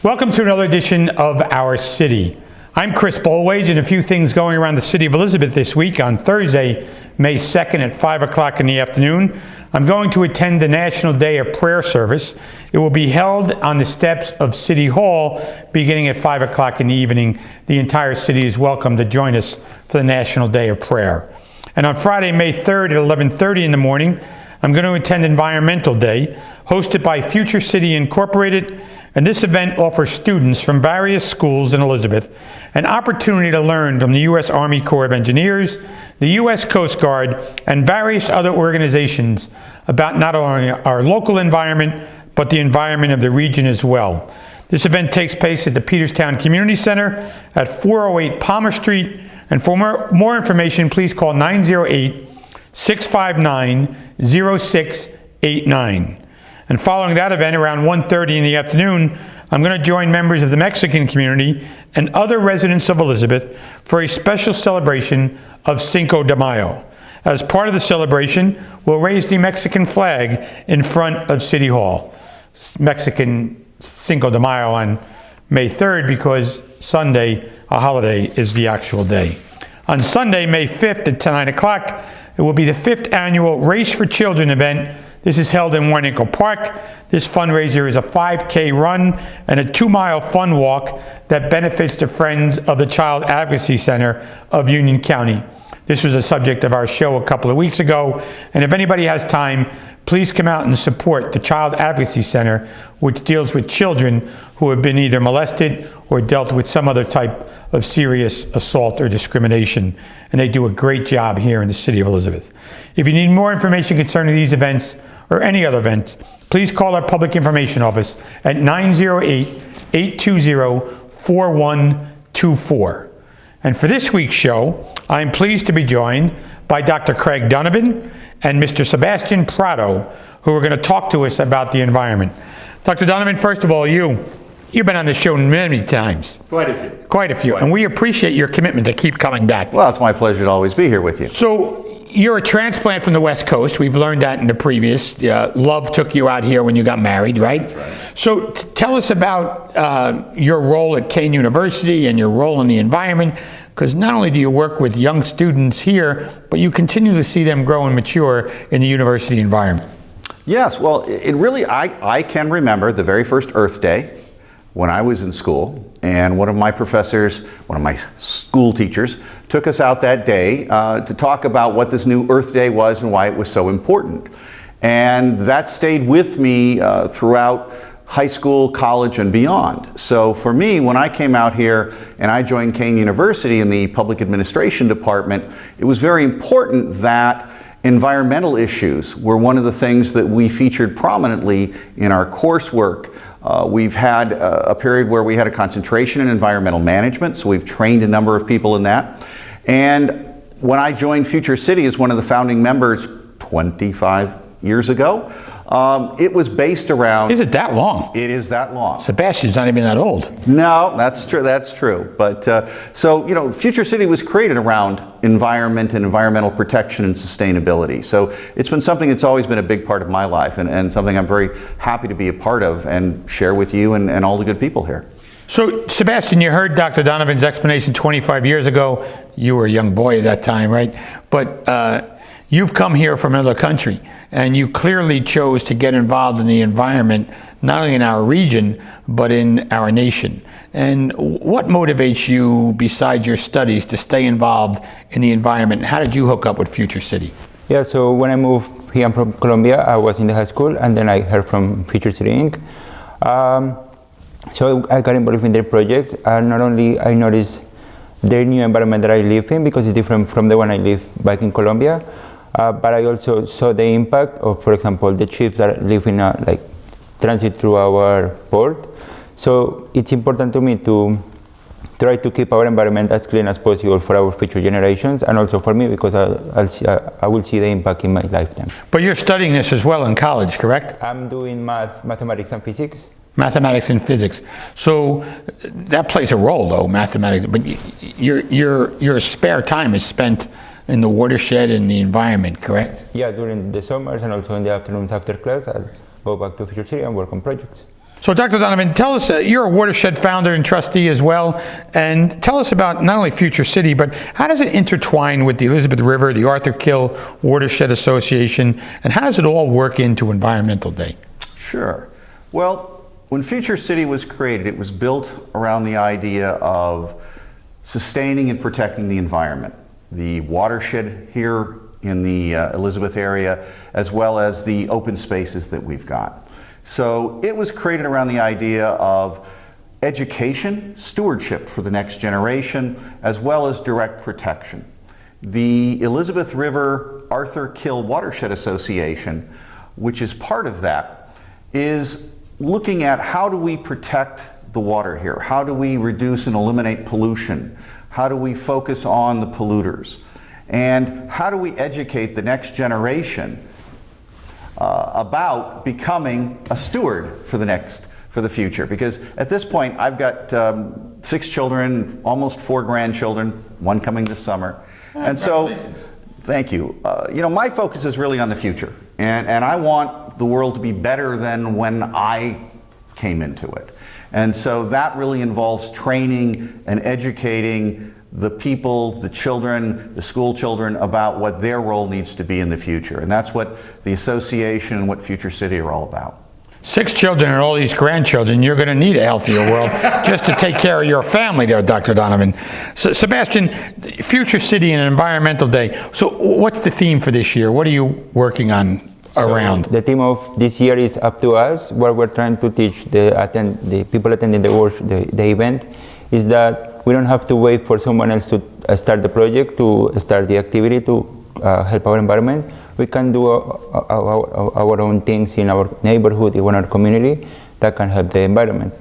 Welcome to another edition of Our City. I'm Chris Bolwage, and a few things going around the city of Elizabeth this week. On Thursday, May 2nd at 5 o'clock in the afternoon, I'm going to attend the National Day of Prayer service. It will be held on the steps of City Hall beginning at 5 o'clock in the evening. The entire city is welcome to join us for the National Day of Prayer. And on Friday, May 3rd at 11:30 in the morning, I'm going to attend Environmental Day, hosted by Future City Incorporated, and this event offers students from various schools in Elizabeth an opportunity to learn from the U.S. Army Corps of Engineers, the U.S. Coast Guard, and various other organizations about not only our local environment, but the environment of the region as well. This event takes place at the Peterstown Community Center at 408 Palmer Street, and for more information, please call 908-659-0689. And following that event, around 1:30 in the afternoon, I'm going to join members of the Mexican community and other residents of Elizabeth for a special celebration of Cinco de Mayo. As part of the celebration, we'll raise the Mexican flag in front of City Hall. Mexican Cinco de Mayo on May 3rd because Sunday, a holiday, is the actual day. On Sunday, May 5th at 9 o'clock, it will be the 5th annual Race for Children event. This is held in Warnaco Park. This fundraiser is a 5K run and a 2-mile fun walk that benefits the Friends of the Child Advocacy Center of Union County. This was a subject of our show a couple of weeks ago, and if anybody has time, please come out and support the Child Advocacy Center, which deals with children who have been either molested or dealt with some other type of serious assault or discrimination. And they do a great job here in the city of Elizabeth. If you need more information concerning these events or any other event, please call our public information office at 908-820-4124. And for this week's show, I'm pleased to be joined by Dr. Craig Donovan and Mr. Sebastian Prado, who are going to talk to us about the environment. Dr. Donovan, first of all, you've been on the show many times. Quite a few. Quite a few. And we appreciate your commitment to keep coming back. Well, it's my pleasure to always be here with you. So, you're a transplant from the West Coast. We've learned that in the previous. Love took you out here when you got married, right? Right. So tell us about your role at Kean University and your role in the environment, because not only do you work with young students here, but you continue to see them grow and mature in the university environment. Yes, well, it really, I can remember the very first Earth Day when I was in school, and one of my professors, one of my school teachers, took us out that day to talk about what this new Earth Day was and why it was so important. And that stayed with me throughout high school, college, and beyond. So for me, when I came out here and I joined Kean University in the Public Administration Department, it was very important that environmental issues were one of the things that we featured prominently in our coursework. We've had a period where we had a concentration in environmental management, so we've trained a number of people in that. And when I joined Future City as one of the founding members 25 years ago, it was based around... Is it that long? It is that long. Sebastian's not even that old. No, that's true. That's true. But so, you know, Future City was created around environment and environmental protection and sustainability. So it's been something that's always been a big part of my life, and something I'm very happy to be a part of and share with you and all the good people here. So, Sebastian, you heard Dr. Donovan's explanation 25 years ago. You were a young boy at that time, right? But you've come here from another country, and you clearly chose to get involved in the environment, not only in our region, but in our nation. And what motivates you, besides your studies, to stay involved in the environment? How did you hook up with Future City? Yeah, so when I moved here from Colombia, I was in the high school, and then I heard from Future City Inc. So I got involved in their projects, and not only I noticed their new environment that I live in, because it's different from the one I live back in Colombia, but I also saw the impact of, for example, the ships that live in like transit through our port. So it's important to me to try to keep our environment as clean as possible for our future generations, and also for me, because I will see the impact in my lifetime. But you're studying this as well in college, correct? I'm doing mathematics and physics. Mathematics and physics. So that plays a role, though, mathematics. But your spare time is spent in the watershed and the environment, correct? Yeah, during the summers and also in the afternoons after class, I'll go back to Future City and work on projects. So Dr. Donovan, tell us, you're a watershed founder and trustee as well, and tell us about not only Future City, but how does it intertwine with the Elizabeth River, the Arthur Kill Watershed Association, and how does it all work into Environmental Day? Sure. Well, when Future City was created, it was built around the idea of sustaining and protecting the environment, the watershed here in the Elizabeth area, as well as the open spaces that we've got. So it was created around the idea of education, stewardship for the next generation, as well as direct protection. The Elizabeth River Arthur Kill Watershed Association, which is part of that, is looking at how do we protect the water here? How do we reduce and eliminate pollution? How do we focus on the polluters? And how do we educate the next generation about becoming a steward for the future? Because at this point, I've got 6 children, almost 4 grandchildren, one coming this summer. And so, thank you. You know, my focus is really on the future. And I want the world to be better than when I came into it. And so that really involves training and educating the people, the children, the school children about what their role needs to be in the future. And that's what the association and what Future City are all about. 6 children and all these grandchildren, you're going to need a healthier world just to take care of your family there, Dr. Donovan. So, Sebastian, Future City and Environmental Day. So what's the theme for this year? What are you working on around? So the theme of this year is Up to Us. What we're trying to teach the people attending the event is that we don't have to wait for someone else to start the project, to start the activity, to help our environment. We can do our own things in our neighborhood, in our community, that can help the environment.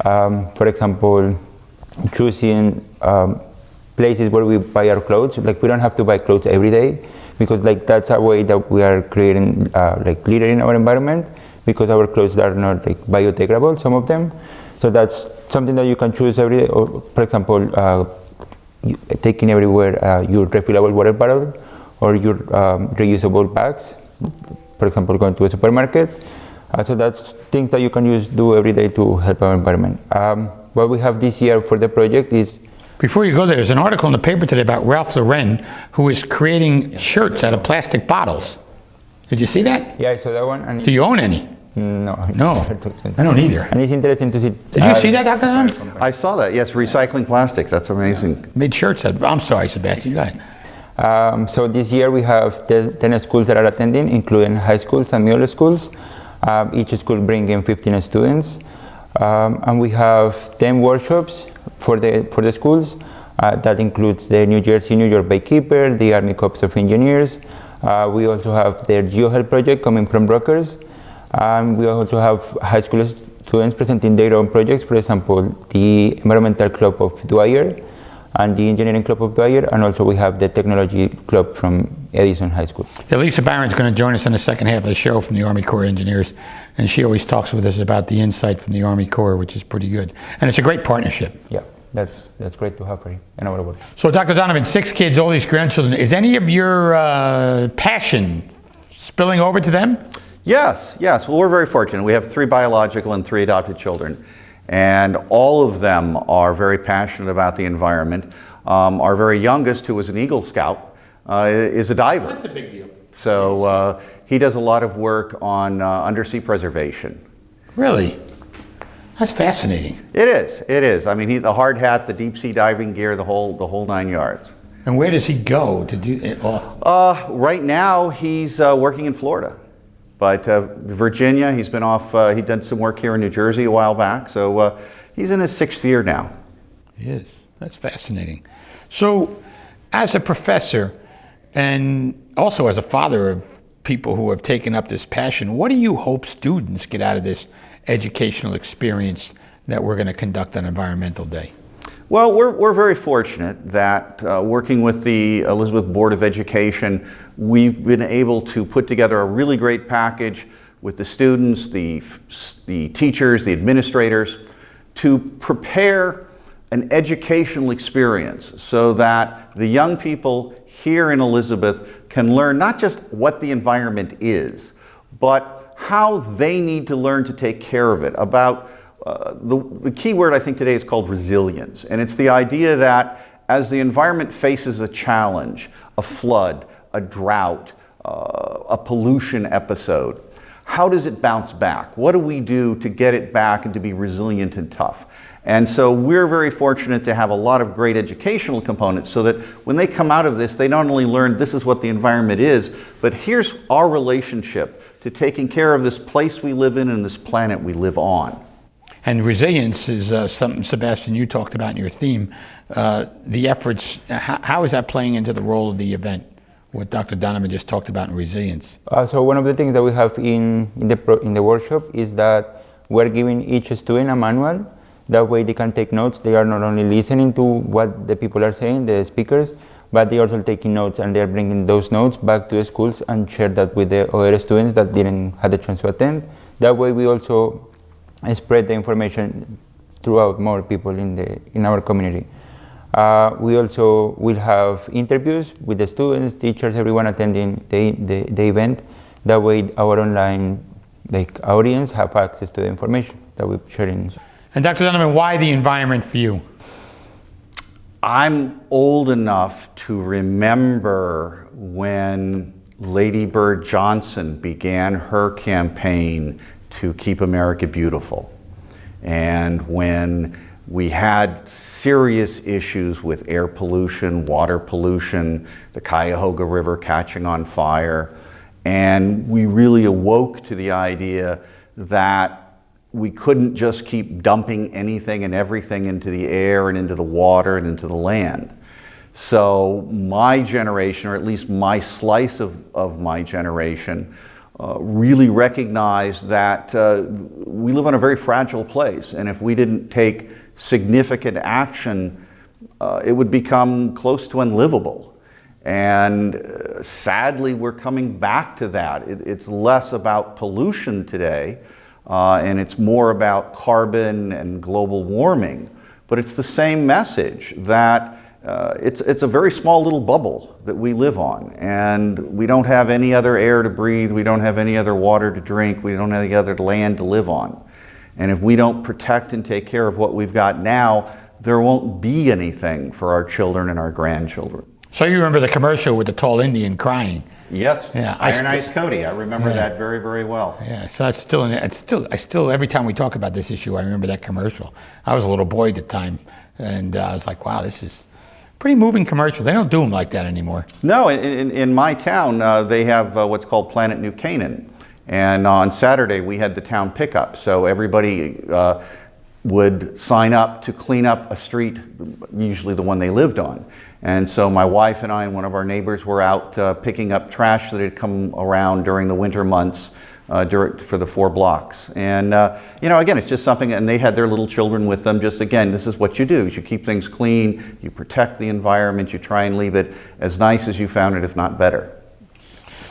For example, choosing places where we buy our clothes. Like, we don't have to buy clothes every day, because like that's a way that we are creating like litter in our environment, because our clothes are not like biodegradable, some of them. So that's something that you can choose every day. Or, for example, taking everywhere your refillable water bottle or your reusable bags. For example, going to a supermarket. So that's things that you can do every day to help our environment. What we have this year for the project is... Before you go there, there's an article in the paper today about Ralph Lauren, who is creating shirts out of plastic bottles. Did you see that? Yeah, I saw that one. And do you own any? No. No, I don't either. And it's interesting to see. Did you see that, Dr. Donovan? I saw that, yes, recycling plastics, that's amazing. Made shirts out of, I'm sorry, Sebastian, go ahead. So this year we have 10 schools that are attending, including high schools and middle schools. Each school bringing 15 students. And we have 10 workshops for the schools. That includes the New Jersey, New York Baykeeper, the Army Corps of Engineers. We also have their GeoHealth project coming from Rutgers. And we also have high school students presenting their own projects, for example, the Environmental Club of Dwyer and the Engineering Club of Dwyer, and also we have the Technology Club from Edison High School. Yeah, Lisa Barron's going to join us in the second half of the show from the Army Corps of Engineers, and she always talks with us about the insight from the Army Corps, which is pretty good. And it's a great partnership. Yeah, that's great to have her in our work. So Dr. Donovan, 6 kids, all these grandchildren, is any of your passion spilling over to them? Yes. Well, we're very fortunate. We have 3 biological and 3 adopted children, and all of them are very passionate about the environment. Our very youngest, who is an Eagle Scout, is a diver. That's a big deal. So he does a lot of work on undersea preservation. Really? That's fascinating. It is. I mean, the hard hat, the deep sea diving gear, the whole 9 yards. And where does he go to do it off? Right now, he's working in Florida. But Virginia, he's been off, he did some work here in New Jersey a while back, so he's in his 6th year now. He is. That's fascinating. So, as a professor, and also as a father of people who have taken up this passion, what do you hope students get out of this educational experience that we're going to conduct on Environmental Day? Well, we're very fortunate that working with the Elizabeth Board of Education, we've been able to put together a really great package with the students, the teachers, the administrators, to prepare an educational experience so that the young people here in Elizabeth can learn not just what the environment is, but how they need to learn to take care of it, about the key word I think today is called resilience. And it's the idea that as the environment faces a challenge, a flood, a drought, a pollution episode, how does it bounce back? What do we do to get it back and to be resilient and tough? And so we're very fortunate to have a lot of great educational components so that when they come out of this, they not only learn this is what the environment is, but here's our relationship to taking care of this place we live in and this planet we live on. And resilience is something, Sebastian, you talked about in your theme. The efforts, how is that playing into the role of the event? What Dr. Donovan just talked about in resilience. So one of the things that we have in the workshop is that we're giving each student a manual. That way they can take notes. They are not only listening to what the people are saying, the speakers, but they're also taking notes, and they're bringing those notes back to the schools and share that with the other students that didn't have the chance to attend. That way we also spread the information throughout more people in our community. We also will have interviews with the students, teachers, everyone attending the event. That way our online audience have access to the information that we're sharing. And Dr. Donovan, why the environment for you? I'm old enough to remember when Lady Bird Johnson began her campaign to keep America beautiful. And when we had serious issues with air pollution, water pollution, the Cuyahoga River catching on fire, and we really awoke to the idea that we couldn't just keep dumping anything and everything into the air and into the water and into the land. So my generation, or at least my slice of my generation, really recognized that we live on a very fragile place, and if we didn't take significant action, it would become close to unlivable. And sadly, we're coming back to that. It's less about pollution today, and it's more about carbon and global warming. But it's the same message that it's a very small little bubble that we live on, and we don't have any other air to breathe, we don't have any other water to drink, we don't have any other land to live on. And if we don't protect and take care of what we've got now, there won't be anything for our children and our grandchildren. So you remember the commercial with the tall Indian crying? Yes, Yeah, Iron Ice Cody. I remember that very, very well. Yeah, so I still, every time we talk about this issue, I remember that commercial. I was a little boy at the time, and I was like, wow, this is pretty moving commercial. They don't do them like that anymore. No, in my town, they have what's called Planet New Canaan. And on Saturday, we had the town pickup. So everybody would sign up to clean up a street, usually the one they lived on. And so my wife and I and one of our neighbors were out picking up trash that had come around during the winter months for the 4 blocks. And again, it's just something, and they had their little children with them. Just again, this is what you do. You keep things clean, you protect the environment, you try and leave it as nice as you found it, if not better.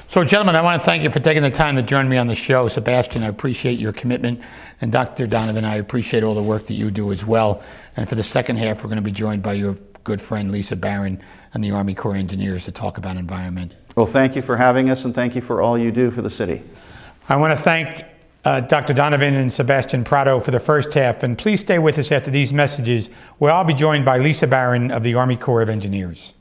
So gentlemen, I want to thank you for taking the time to join me on the show. Sebastian, I appreciate your commitment. And Dr. Donovan, I appreciate all the work that you do as well. And for the second half, we're going to be joined by your good friend Lisa Barron and the Army Corps of Engineers to talk about environment. Well, thank you for having us, and thank you for all you do for the city. I want to thank Dr. Donovan and Sebastian Prado for the first half, and please stay with us after these messages, where I'll be joined by Lisa Barron of the Army Corps of Engineers.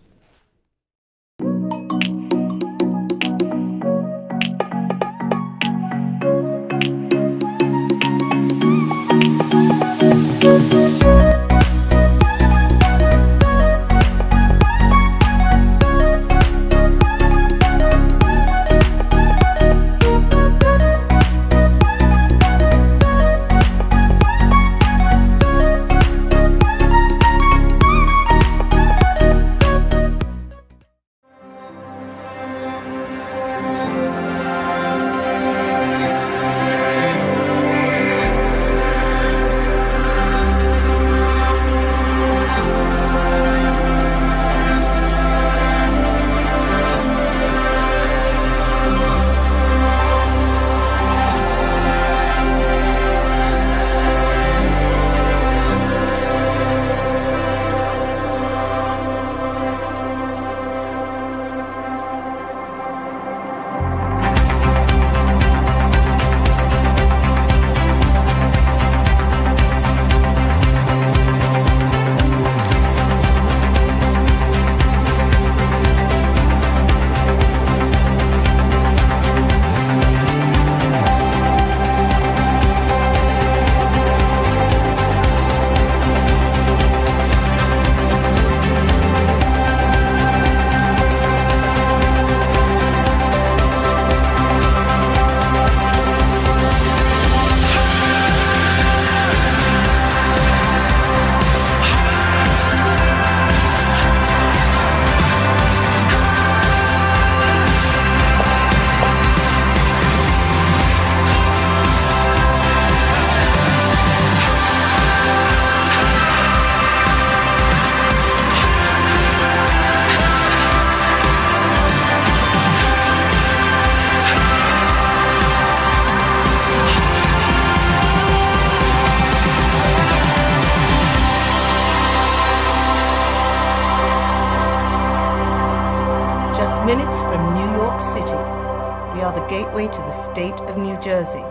are the gateway to the state of New Jersey.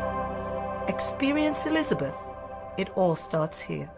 Experience Elizabeth. It all starts here.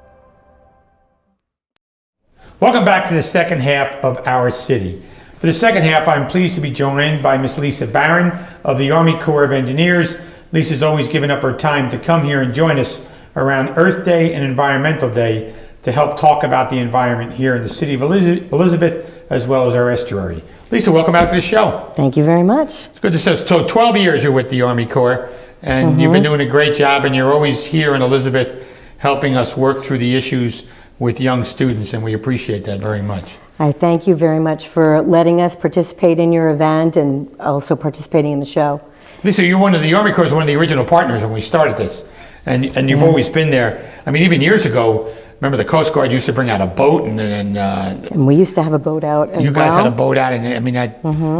Welcome back to the second half of Our City. For the second half, I'm pleased to be joined by Miss Lisa Barron of the Army Corps of Engineers. Lisa's always given up her time to come here and join us around Earth Day and Environmental Day to help talk about the environment here in the city of Elizabeth, as well as our estuary. Lisa, welcome back to the show. Thank you very much. It's good to see. So 12 years you're with the Army Corps, and you've been doing a great job, and you're always here in Elizabeth helping us work through the issues with young students, and we appreciate that very much. I thank you very much for letting us participate in your event and also participating in the show. Lisa, you're one of the Army Corps is one of the original partners when we started this, and you've always been there. I mean, even years ago, remember the Coast Guard used to bring out a boat, And we used to have a boat out as well. You guys had a boat out, and I mean,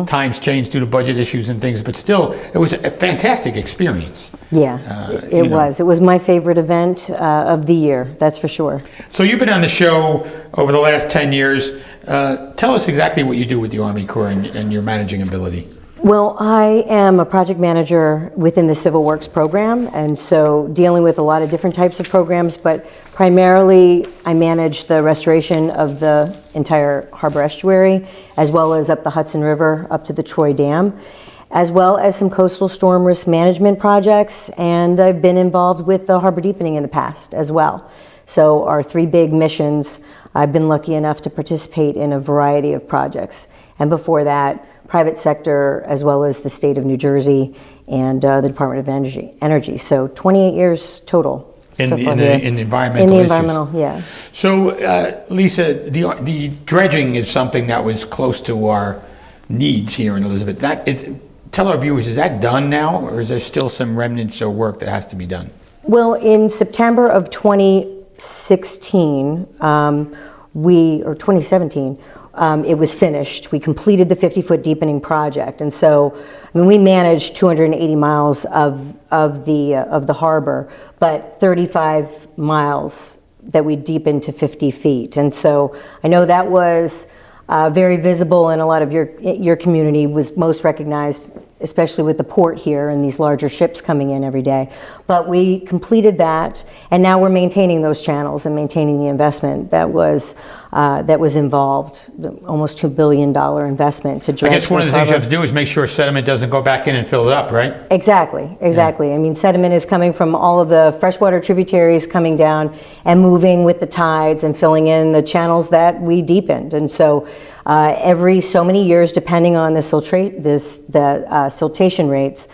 times changed due to budget issues and things, but still, it was a fantastic experience. Yeah, it was. It was my favorite event of the year, that's for sure. So you've been on the show over the last 10 years. Tell us exactly what you do with the Army Corps and your managing ability. Well, I am a project manager within the Civil Works program, and so dealing with a lot of different types of programs, but primarily I manage the restoration of the entire harbor estuary, as well as up the Hudson River, up to the Troy Dam, as well as some coastal storm risk management projects, and I've been involved with the harbor deepening in the past as well. So our three big missions, I've been lucky enough to participate in a variety of projects, and before that, private sector, as well as the state of New Jersey and the Department of Energy. So 28 years total. In the environmental In the issues. environmental, yeah. So, Lisa, the dredging is something that was close to our needs here in Elizabeth. Tell our viewers, is that done now, or is there still some remnants of work that has to be done? Well, in September of 2016, or 2017, it was finished. We completed the 50-foot deepening project, and so I mean, we managed 280 miles of the harbor, but 35 miles that we deepened to 50 feet. And so I know that was very visible, and a lot of your community was most recognized, especially with the port here and these larger ships coming in every day. But we completed that, and now we're maintaining those channels and maintaining the investment that was involved, the almost $2 billion investment to dredge. I guess one of the things you have to do is make sure sediment doesn't go back in and fill it up, right? Exactly. Yeah. I mean, sediment is coming from all of the freshwater tributaries coming down and moving with the tides and filling in the channels that we deepened. And so every so many years, depending on the siltation rates,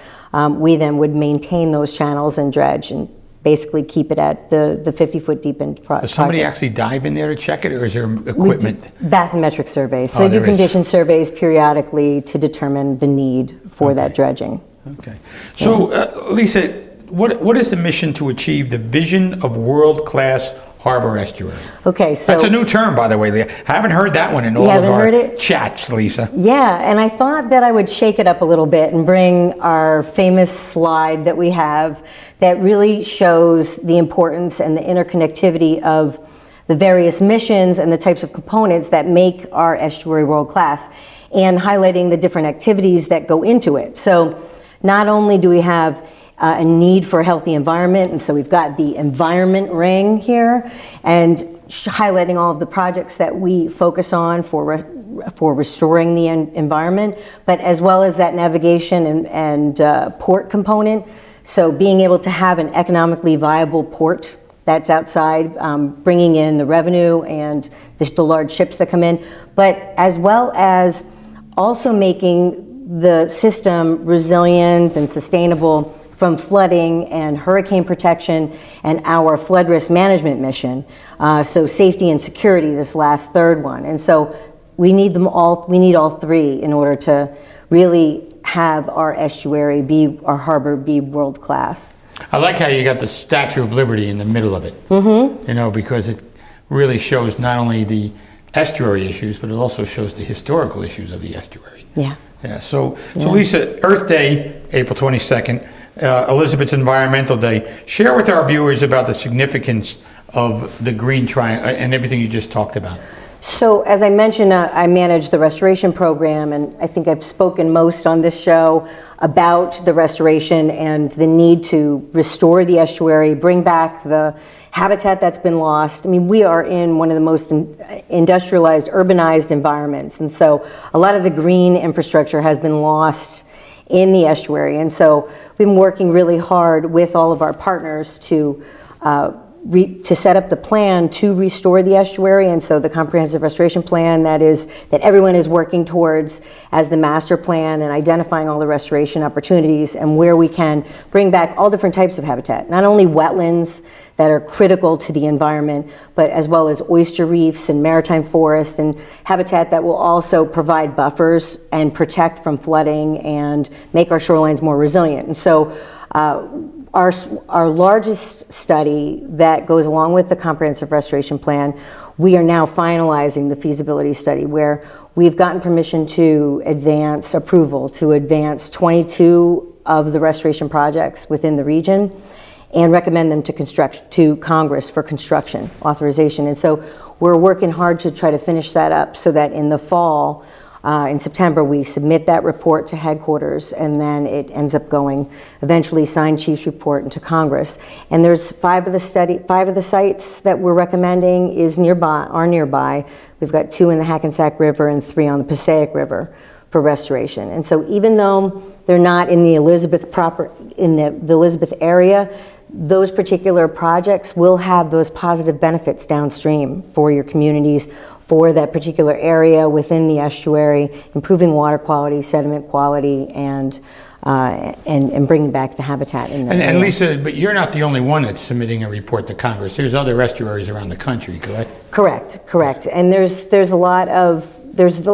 we then would maintain those channels and dredge and basically keep it at the 50-foot deepened project. Does somebody actually dive in there to check it, or is there equipment? Bathymetric surveys. So they do condition surveys periodically to determine the need for that dredging. Okay. So, Lisa, what is the mission to achieve the vision of world-class harbor estuary? Okay, so that's a new term, by the way. I haven't heard that one in all of our chats, Lisa. Yeah, and I thought that I would shake it up a little bit and bring our famous slide that we have that really shows the importance and the interconnectivity of the various missions and the types of components that make our estuary world class, and highlighting the different activities that go into it. So not only do we have a need for a healthy environment, and so we've got the environment ring here, and highlighting all of the projects that we focus on for restoring the environment, but as well as that navigation and port component. So being able to have an economically viable port that's outside, bringing in the revenue and the large ships that come in, but as well as also making the system resilient and sustainable from flooding and hurricane protection and our flood risk management mission. So safety and security, this last third one. And so we need them all, we need all three in order to really have our estuary our harbor be world class. I like how you got the Statue of Liberty in the middle of it. Mm-hmm. You know, because it really shows not only the estuary issues, but it also shows the historical issues of the estuary. Yeah. Yeah. So Lisa, Earth Day, April 22nd, Elizabeth's Environmental Day. Share with our viewers about the significance of the green triangle and everything you just talked about. So as I mentioned, I manage the restoration program, and I think I've spoken most on this show about the restoration and the need to restore the estuary, bring back the habitat that's been lost. I mean, we are in one of the most industrialized, urbanized environments, and so a lot of the green infrastructure has been lost in the estuary. And so we've been working really hard with all of our partners to set up the plan to restore the estuary. And so the comprehensive restoration plan that everyone is working towards as the master plan, and identifying all the restoration opportunities and where we can bring back all different types of habitat, not only wetlands that are critical to the environment, but as well as oyster reefs and maritime forest and habitat that will also provide buffers and protect from flooding and make our shorelines more resilient. And so our largest study that goes along with the comprehensive restoration plan, we are now finalizing the feasibility study, where we've gotten permission to advance approval to advance 22 of the restoration projects within the region and recommend them to Congress for construction authorization. And so we're working hard to try to finish that up so that in the fall, in September, we submit that report to headquarters, and then it ends up going, eventually signed chief's report into Congress. And there's 5 of the sites that we're recommending are nearby. We've got 2 in the Hackensack River and 3 on the Passaic River for restoration. And so even though they're not in the Elizabeth the Elizabeth area, those particular projects will have those positive benefits downstream for your communities, for that particular area within the estuary, improving water quality, sediment quality, and bringing back the habitat in the area. And Lisa, but you're not the only one that's submitting a report to Congress. There's other estuaries around the country, correct? Correct. And there's a lot of there's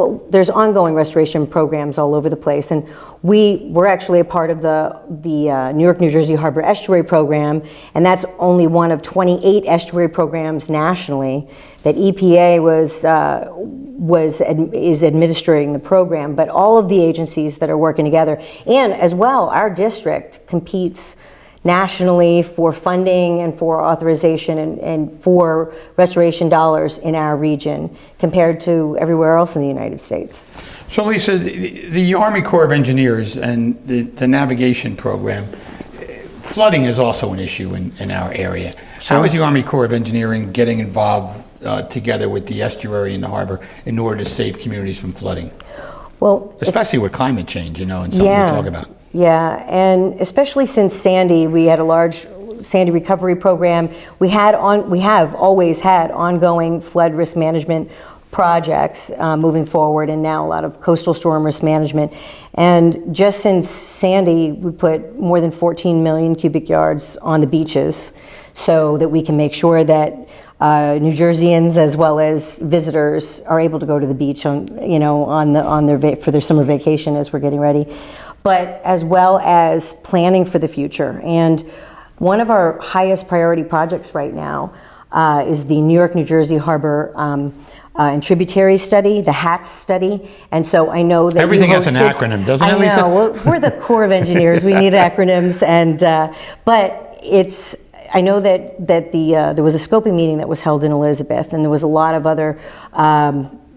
ongoing restoration programs all over the place, and we're actually a part of the New York, New Jersey Harbor Estuary Program, and that's only one of 28 estuary programs nationally that EPA is administering the program. But all of the agencies that are working together, and as well, our district competes nationally for funding and for authorization and for restoration dollars in our region compared to everywhere else in the United States. So Lisa, the Army Corps of Engineers and the navigation program, flooding is also an issue in our area. Sure. How is the Army Corps of Engineering getting involved together with the estuary and the harbor in order to save communities from flooding? Well, especially with climate change, and something we talk about. Yeah, and especially since Sandy, we had a large Sandy recovery program. We have always had ongoing flood risk management projects moving forward, and now a lot of coastal storm risk management. And just since Sandy, we put more than 14 million cubic yards on the beaches so that we can make sure that New Jerseyans as well as visitors are able to go to the beach for their summer vacation as we're getting ready, but as well as planning for the future. And one of our highest priority projects right now is the New York, New Jersey Harbor and Tributary Study, the HATS study. And so I know that everything has an acronym, doesn't it, Lisa? I know, we're the Corps of Engineers, we need acronyms, and but it's, I know that there was a scoping meeting that was held in Elizabeth, and there was a lot of other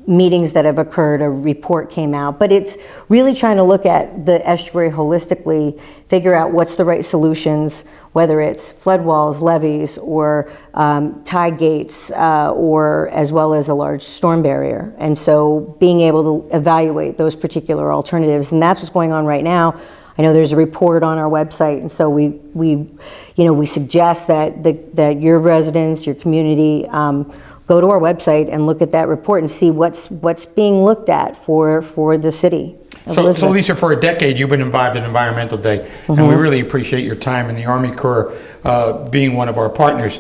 meetings that have occurred. A report came out, but it's really trying to look at the estuary holistically, figure out what's the right solutions, whether it's flood walls, levees, or tide gates, or as well as a large storm barrier. And so being able to evaluate those particular alternatives, and that's what's going on right now. I know there's a report on our website, and so we suggest that your residents, your community, go to our website and look at that report and see what's being looked at for the city. So Lisa, for a decade you've been involved in Environmental Day, and we really appreciate your time and the Army Corps being one of our partners.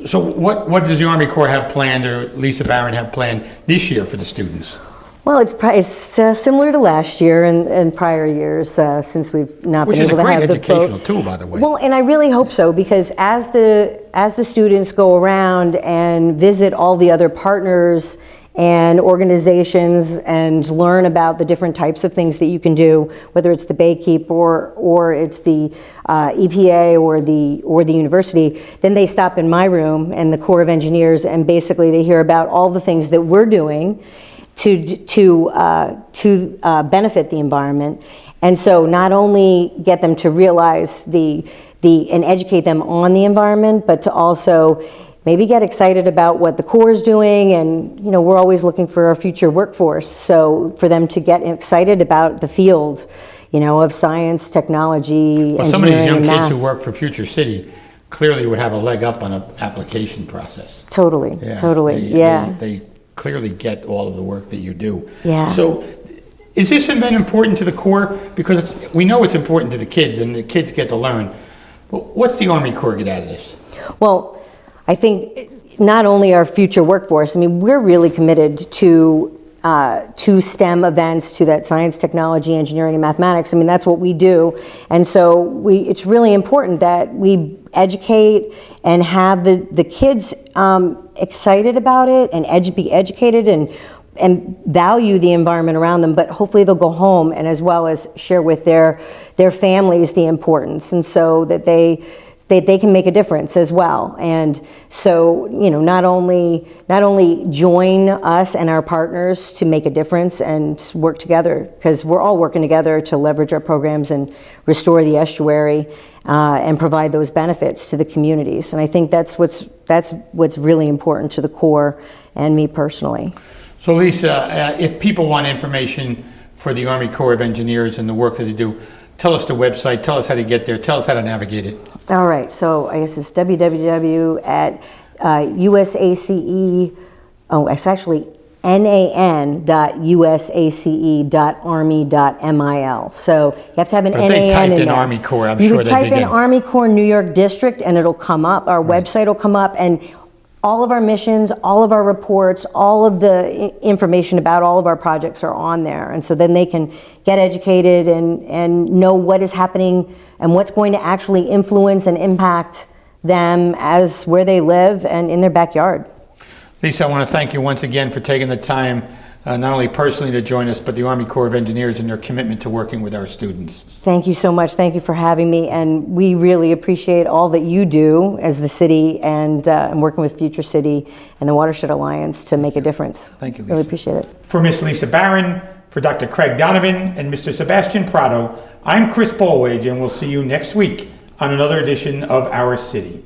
So what does the Army Corps have planned, or Lisa Barron have planned this year for the students? Well, it's similar to last year and prior years since we've not been able to have the boat. Which is a great educational tool, by the way. Well, and I really hope so, because as the students go around and visit all the other partners and organizations and learn about the different types of things that you can do, whether it's the Baykeep or it's the EPA or the university, then they stop in my room and the Corps of Engineers, and basically they hear about all the things that we're doing to benefit the environment. And so not only get them to realize and educate them on the environment, but to also maybe get excited about what the Corps is doing. And we're always looking for our future workforce. So for them to get excited about the field, of science, technology, Well, some of these engineering, young and kids math. who work for Future City clearly would have a leg up on an application process. Totally, Yeah, totally, yeah. They clearly get all of the work that you do. Yeah. So is this event important to the Corps? Because we know it's important to the kids, and the kids get to learn. But what's the Army Corps get out of this? Well, I think not only our future workforce, we're really committed to STEM events, to that science, technology, engineering, and mathematics. That's what we do. And so it's really important that we educate and have the kids excited about it and be educated and value the environment around them, but hopefully they'll go home and as well as share with their families the importance, and so that they can make a difference as well. And so, not only join us and our partners to make a difference and work together, because we're all working together to leverage our programs and restore the estuary and provide those benefits to the communities. And I think that's what's really important to the Corps and me personally. So Lisa, if people want information for the Army Corps of Engineers and the work that they do, tell us the website, tell us how to get there, tell us how to navigate it. All right, so I guess it's www.usace, it's actually nan.usace.army.mil. So you have to have an But NAN if they typed in in there. Army Corps, I'm you sure could they'd type dig in in. Army Corps New York District and it'll come up. Our website will come up, and all of our missions, all of our reports, all of the information about all of our projects are on there. And so then they can get educated and know what is happening and what's going to actually influence and impact them as where they live and in their backyard. Lisa, I want to thank you once again for taking the time, not only personally to join us, but the Army Corps of Engineers and their commitment to working with our students. Thank you so much. Thank you for having me. And we really appreciate all that you do as the city and working with Future City and the Watershed Alliance to make a difference. Thank you, Lisa. Really appreciate it. For Miss Lisa Barron, for Dr. Craig Donovan, and Mr. Sebastian Prado, I'm Chris Bolwage, and we'll see you next week on another edition of Our City.